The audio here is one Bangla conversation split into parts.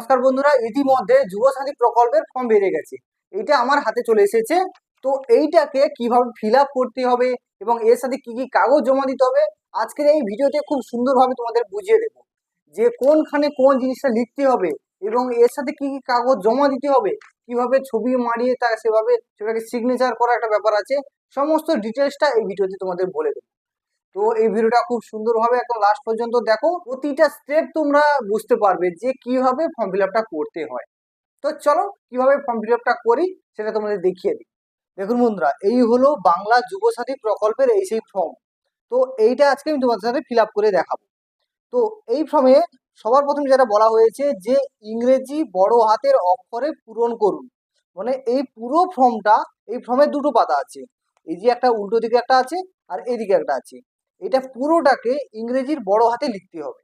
নমস্কার বন্ধুরা, ইতিমধ্যে যুবসাথী প্রকল্পের ফর্ম বেরিয়ে গেছে। এটা আমার হাতে চলে এসেছে। তো এইটাকে কিভাবে ফিল আপ করতে হবে এবং এর সাথে কি কি কাগজ জমা দিতে হবে আজকের এই ভিডিওতে খুব সুন্দরভাবে তোমাদের বুঝিয়ে দেবো যে কোনখানে কোন জিনিসটা লিখতে হবে এবং এর সাথে কি কি কাগজ জমা দিতে হবে, কিভাবে ছবি মারিয়ে তা সেটাকে সিগনেচার করা একটা ব্যাপার আছে। সমস্ত ডিটেলসটা এই ভিডিওতে তোমাদের বলে দেবো। তো এই ভিডিওটা খুব সুন্দরভাবে একদম লাস্ট পর্যন্ত দেখো, প্রতিটা স্টেপ তোমরা বুঝতে পারবে যে কিভাবে ফর্ম ফিল আপটা করতে হয়। তো চলো কিভাবে ফর্ম ফিল আপটা করি সেটা তোমাদের দেখিয়ে দিই। দেখুন বন্ধুরা, এই হলো বাংলা যুবসাথী প্রকল্পের এই সেই ফর্ম। তো এইটা আজকে আমি তোমাদের সাথে ফিল আপ করে দেখাবো। তো এই ফর্মে সবার প্রথমে যেটা বলা হয়েছে যে ইংরেজি বড় হাতের অক্ষরে পূরণ করুন। মানে এই পুরো ফর্মটা, এই ফর্মের দুটো পাতা আছে, এই যে একটা উল্টো দিকে একটা আছে আর এদিকে একটা আছে। এটা পুরোটাকে ইংরেজির বড় হাতে লিখতে হবে।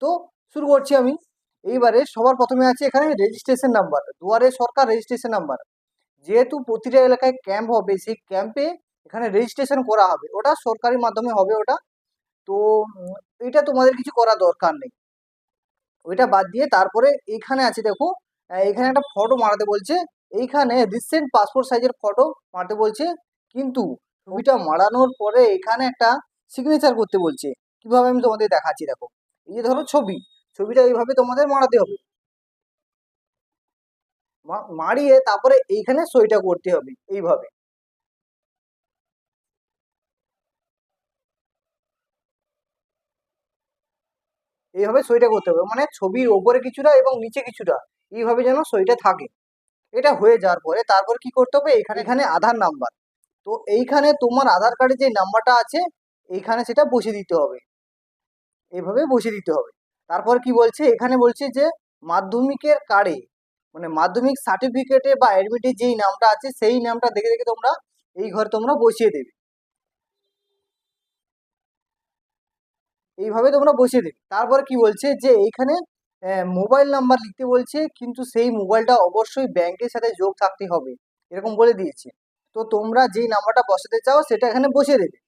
তো শুরু করছি আমি। এইবারে সবার প্রথমে আছে এখানে রেজিস্ট্রেশন নাম্বার, দুয়ারে সরকার রেজিস্ট্রেশন নাম্বার। যেহেতু প্রতিটা এলাকায় ক্যাম্প হবে, সেই ক্যাম্পে এখানে রেজিস্ট্রেশন করা হবে, ওটা সরকারি মাধ্যমে হবে ওটা। তো এটা তোমাদের কিছু করা দরকার নেই, ওইটা বাদ দিয়ে তারপরে এইখানে আছে দেখো, এখানে একটা ফটো মারাতে বলছে। এইখানে রিসেন্ট পাসপোর্ট সাইজের ফটো মারতে বলছে, কিন্তু ছবিটা মারানোর পরে এখানে একটা সিগনেচার করতে বলছে। কিভাবে আমি তোমাদের দেখাচ্ছি, দেখো। এই যে ধরো ছবিটা এইভাবে তোমাদের মারাতে হবে, মারিয়ে তারপরে এইখানে সইটা করতে হবে এইভাবে। এইভাবে সইটা করতে হবে, মানে ছবির ওপরে কিছুটা এবং নিচে কিছুটা, এইভাবে যেন সইটা থাকে। এটা হয়ে যাওয়ার পরে তারপর কি করতে হবে, এখানে এখানে আধার নাম্বার। তো এইখানে তোমার আধার কার্ডে যে নাম্বারটা আছে এইখানে সেটা বসিয়ে দিতে হবে, এইভাবে বসিয়ে দিতে হবে। তারপর কি বলছে, এখানে বলছে যে মাধ্যমিকের কার্ডে, মানে মাধ্যমিক সার্টিফিকেটে বা অ্যাডমিটে যেই নামটা আছে সেই নামটা দেখে দেখে তোমরা এই ঘরে তোমরা বসিয়ে দেবে। এইভাবে তোমরা বসিয়ে দেবে। তারপরে কি বলছে যে এইখানে মোবাইল নাম্বার লিখতে বলছে, কিন্তু সেই মোবাইলটা অবশ্যই ব্যাংকের সাথে যোগ থাকতে হবে, এরকম বলে দিয়েছে। তো তোমরা যেই নাম্বারটা বসাতে চাও সেটা এখানে বসিয়ে দেবে।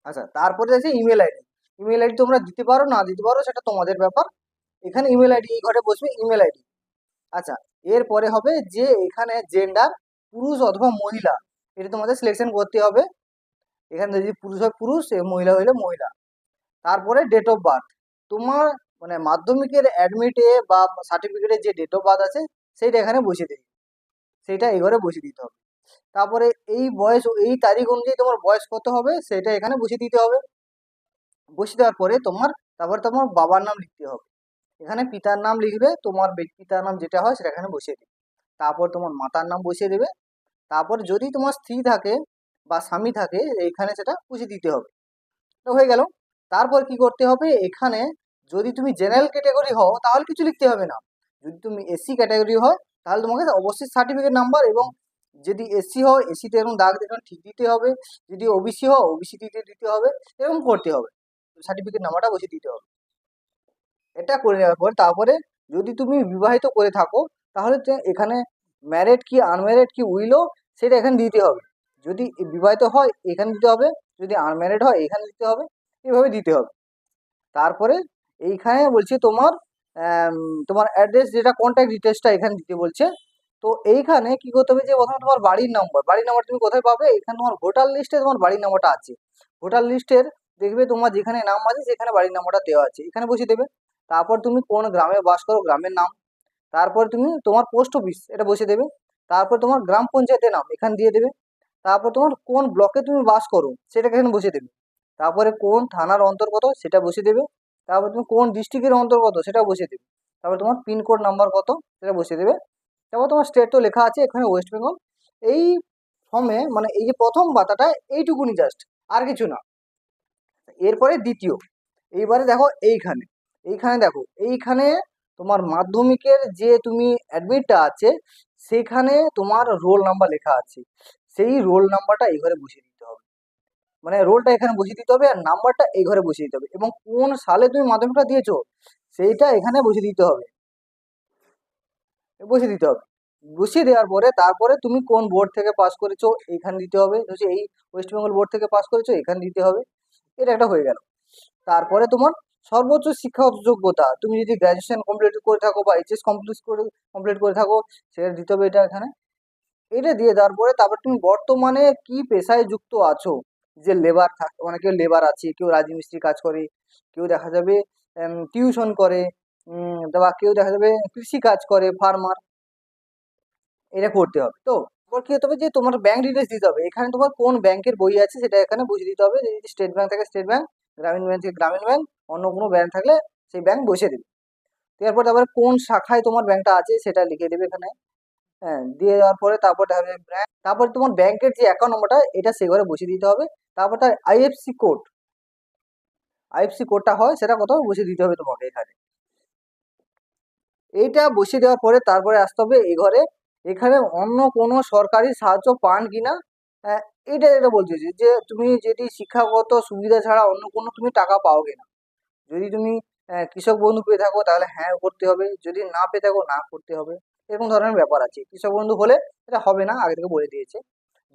আচ্ছা, তারপরে আছে ইমেল আইডি। ইমেল আইডি তোমরা দিতে পারো না দিতে পারো সেটা তোমাদের ব্যাপার। এখানে ইমেল আইডি, এই ঘরে বসবে ইমেল আইডি। আচ্ছা, এরপরে হবে যে এখানে জেন্ডার, পুরুষ অথবা মহিলা, এটা তোমাদের সিলেকশন করতে হবে। এখানে যদি পুরুষ হয় পুরুষ, মহিলা হইলে মহিলা। তারপরে ডেট অফ বার্থ, তোমার মানে মাধ্যমিকের অ্যাডমিটে বা সার্টিফিকেটে যে ডেট অফ বার্থ আছে সেইটা এখানে বসিয়ে দিই, সেইটা এই ঘরে বসিয়ে দিতে হবে। তারপরে এই বয়স, এই তারিখ অনুযায়ী তোমার বয়স কত হবে সেটা এখানে বসিয়ে দিতে হবে। বসিয়ে দেওয়ার পরে তোমার বাবার নাম লিখতে হবে। এখানে পিতার নাম লিখবে, তোমার পিতার নাম যেটা হয় সেটা এখানে বসিয়ে দেবে। তারপর তোমার মাতার নাম বসিয়ে দেবে। তারপর যদি তোমার স্ত্রী থাকে বা স্বামী থাকে এইখানে সেটা বসিয়ে দিতে হবে। তো হয়ে গেল। তারপর কি করতে হবে, এখানে যদি তুমি জেনারেল ক্যাটাগরি হও তাহলে কিছু লিখতে হবে না। যদি তুমি এসসি ক্যাটাগরি হয় তাহলে তোমাকে অবশ্যই সার্টিফিকেট নাম্বার, এবং যদি এসসি হয় এসসিতে এরকম দাগ দেখুন ঠিক দিতে হবে। যদি ওবিসি হয় ওবিসি দিতে হবে, এরকম করতে হবে। সার্টিফিকেট নাম্বারটা বসিয়ে দিতে হবে। এটা করে নেওয়ার পর তারপরে যদি তুমি বিবাহিত করে থাকো তাহলে এখানে ম্যারেড কি আনম্যারেড কি উইলো সেটা এখানে দিতে হবে। যদি বিবাহিত হয় এখানে দিতে হবে, যদি আনম্যারেড হয় এখানে দিতে হবে, এভাবে দিতে হবে। তারপরে এইখানে বলছে তোমার অ্যাড্রেস, যেটা কন্ট্যাক্ট ডিটেলসটা এখানে দিতে বলছে। তো এইখানে কি করতে হবে, যে প্রথমে তোমার বাড়ির নাম্বার তুমি কোথায় পাবে, এখানে তোমার ভোটার লিস্টে তোমার বাড়ির নাম্বারটা আছে। ভোটার লিস্টের দেখবে তোমার যেখানে নাম আছে সেখানে বাড়ির নাম্বারটা দেওয়া আছে, এখানে বসিয়ে দেবে। তারপর তুমি কোন গ্রামে বাস করো গ্রামের নাম। তারপর তুমি তোমার পোস্ট অফিস এটা বসিয়ে দেবে। তারপর তোমার গ্রাম পঞ্চায়েতের নাম এখানে দিয়ে দেবে। তারপর তোমার কোন ব্লকে তুমি বাস করো সেটাকে এখানে বসিয়ে দেবে। তারপরে কোন থানার অন্তর্গত সেটা বসিয়ে দেবে। তারপর তুমি কোন ডিস্ট্রিক্টের অন্তর্গত সেটা বসিয়ে দেবে। তারপর তোমার পিনকোড নাম্বার কত সেটা বসিয়ে দেবে। তারপর তোমার স্টেট তো লেখা আছে এখানে ওয়েস্ট বেঙ্গল। এই ফর্মে মানে এই যে প্রথম পাতাটা এইটুকুনি জাস্ট, আর কিছু না। এরপরে দ্বিতীয়, এইবারে দেখো এইখানে, এইখানে তোমার মাধ্যমিকের যে তুমি অ্যাডমিটটা আছে সেখানে তোমার রোল নাম্বার লেখা আছে, সেই রোল নাম্বারটা এই ঘরে বসিয়ে দিতে হবে। মানে রোলটা এখানে বসিয়ে দিতে হবে আর নাম্বারটা এই ঘরে বসিয়ে দিতে হবে, এবং কোন সালে তুমি মাধ্যমিকটা দিয়েছো সেইটা এখানে বসিয়ে দিতে হবে। বসিয়ে দিতে হবে। বসিয়ে দেওয়ার পরে তারপরে তুমি কোন বোর্ড থেকে পাস করেছো এখানে দিতে হবে, হচ্ছে এই ওয়েস্ট বেঙ্গল বোর্ড থেকে পাস করেছো এখানে দিতে হবে। এটা একটা হয়ে গেল। তারপরে তোমার সর্বোচ্চ শিক্ষাগত যোগ্যতা, তুমি যদি গ্র্যাজুয়েশন কমপ্লিট করে থাকো বা এইচএস কমপ্লিট করে থাকো, সেটা দিতে হবে এটা এখানে। এটা দিয়ে দেওয়ার পরে তারপর তুমি বর্তমানে কি পেশায় যুক্ত আছো, যে লেবার থাকে, অনেকে লেবার আছে, কেউ রাজমিস্ত্রি কাজ করে, কেউ দেখা যাবে টিউশন করে, বা কেউ দেখা যাবে কৃষি কাজ করে, ফার্মার, এটা করতে হবে। তো এবার কি হতে হবে যে তোমার ব্যাংক ডিটেলস দিতে হবে, এখানে তোমার কোন ব্যাংকের বই আছে সেটা এখানে বুঝিয়ে দিতে হবে। যদি স্টেট ব্যাংক থাকে স্টেট ব্যাংক, গ্রামীণ ব্যাংক থেকে গ্রামীণ ব্যাংক, অন্য কোনো ব্যাংক থাকলে সেই ব্যাংক বসিয়ে দেবে। এরপর তারপরে কোন শাখায় তোমার ব্যাংকটা আছে সেটা লিখে দেবে এখানে। হ্যাঁ, দিয়ে দেওয়ার পরে তারপর দেখা যাবে ব্যাংক, তারপর তোমার ব্যাংকের যে অ্যাকাউন্ট নম্বরটা এটা সে ঘরে বসিয়ে দিতে হবে। তারপর তার আইএফসি কোডটা হয় সেটা কোথাও বসিয়ে দিতে হবে তোমাকে এখানে। এইটা বসিয়ে দেওয়ার পরে তারপরে আসতে হবে এই ঘরে, এখানে অন্য কোনো সরকারি সাহায্য পান কিনা। আহ, এটা বলতে চাইছি যে তুমি যদি শিক্ষাগত সুবিধা ছাড়া অন্য কোনো তুমি টাকা পাও কিনা। যদি তুমি কৃষক বন্ধু পেয়ে থাকো তাহলে হ্যাঁ করতে হবে, যদি না পেয়ে থাকো না করতে হবে। এরকম ধরনের ব্যাপার আছে, কৃষক বন্ধু হলে এটা হবে না, আগে থেকে বলে দিয়েছে।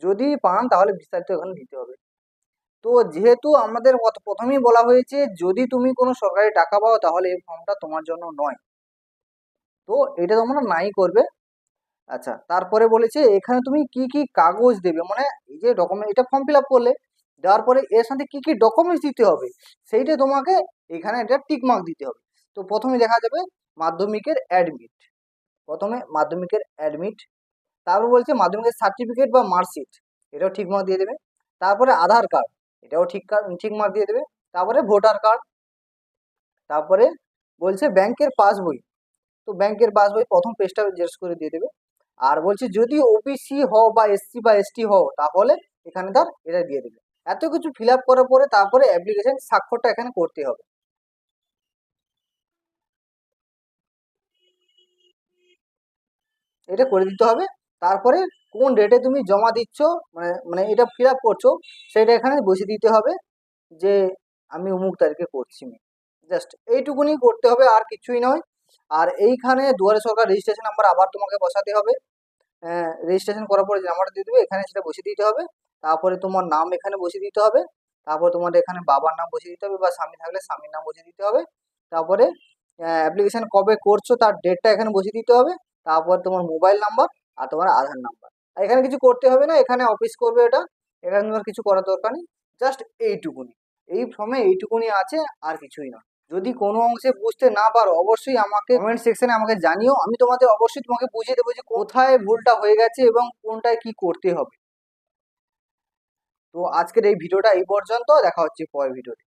যদি পান তাহলে বিস্তারিত এখানে দিতে হবে। তো যেহেতু আমাদের প্রথমেই বলা হয়েছে যদি তুমি কোনো সরকারি টাকা পাও তাহলে এই ফর্মটা তোমার জন্য নয়, তো এটা তোমরা নাই করবে। আচ্ছা, তারপরে বলেছে এখানে তুমি কি কি কাগজ দেবে, মানে এই যে ডকুমেন্ট, এটা ফর্ম ফিল আপ করলে দেওয়ার পরে এর সাথে কি কি ডকুমেন্টস দিতে হবে সেইটা তোমাকে এখানে একটা টিক মার্ক দিতে হবে। তো প্রথমে দেখা যাবে মাধ্যমিকের অ্যাডমিট, প্রথমে মাধ্যমিকের অ্যাডমিট, তারপর বলছে মাধ্যমিকের সার্টিফিকেট বা মার্কশিট, এটাও ঠিক মার্ক দিয়ে দেবে। তারপরে আধার কার্ড, এটাও ঠিক মার্ক দিয়ে দেবে। তারপরে ভোটার কার্ড, তারপরে বলছে ব্যাংকের পাসবই, তো ব্যাংকের পাসবই প্রথম পেজটা জেরক্স করে দিয়ে দেবে। আর বলছে যদি ওবিসি হও বা এসসি বা এসটি হও তাহলে এখানে তার এটা দিয়ে দেবে। এত কিছু ফিল আপ করার পরে তারপরে অ্যাপ্লিকেশন স্বাক্ষরটা এখানে করতে হবে, এটা করে দিতে হবে। তারপরে কোন ডেটে তুমি জমা দিচ্ছ, মানে মানে এটা ফিল আপ করছো, সেটা এখানে বসিয়ে দিতে হবে যে আমি অমুক তারিখে করছি। জাস্ট এইটুকুনি করতে হবে, আর কিছুই নয়। আর এইখানে দুয়ারে সরকার রেজিস্ট্রেশন নাম্বার আবার তোমাকে বসাতে হবে। রেজিস্ট্রেশন করার পরে যে নাম্বারটা দিয়ে দেবে এখানে সেটা বসিয়ে দিতে হবে। তারপরে তোমার নাম এখানে বসিয়ে দিতে হবে। তারপর তোমার এখানে বাবার নাম বসিয়ে দিতে হবে, বা স্বামী থাকলে স্বামীর নাম বসিয়ে দিতে হবে। তারপরে অ্যাপ্লিকেশন কবে করছো তার ডেটটা এখানে বসিয়ে দিতে হবে। তারপর তোমার মোবাইল নাম্বার আর তোমার আধার নাম্বার। আর এখানে কিছু করতে হবে না, এখানে অফিস করবে এটা, এখানে তোমার কিছু করার দরকার নেই। জাস্ট এইটুকুনি, এই ফর্মে এইটুকুনি আছে, আর কিছুই না। যদি কোনো অংশে বুঝতে না পারো অবশ্যই আমাকে কমেন্ট সেকশনে আমাকে জানিও, আমি তোমাদের অবশ্যই তোমাকে বুঝিয়ে দেবো যে কোথায় ভুলটা হয়ে গেছে এবং কোনটায় কি করতে হবে। তো আজকের এই ভিডিওটা এই পর্যন্ত, দেখা হচ্ছে পরের ভিডিওতে।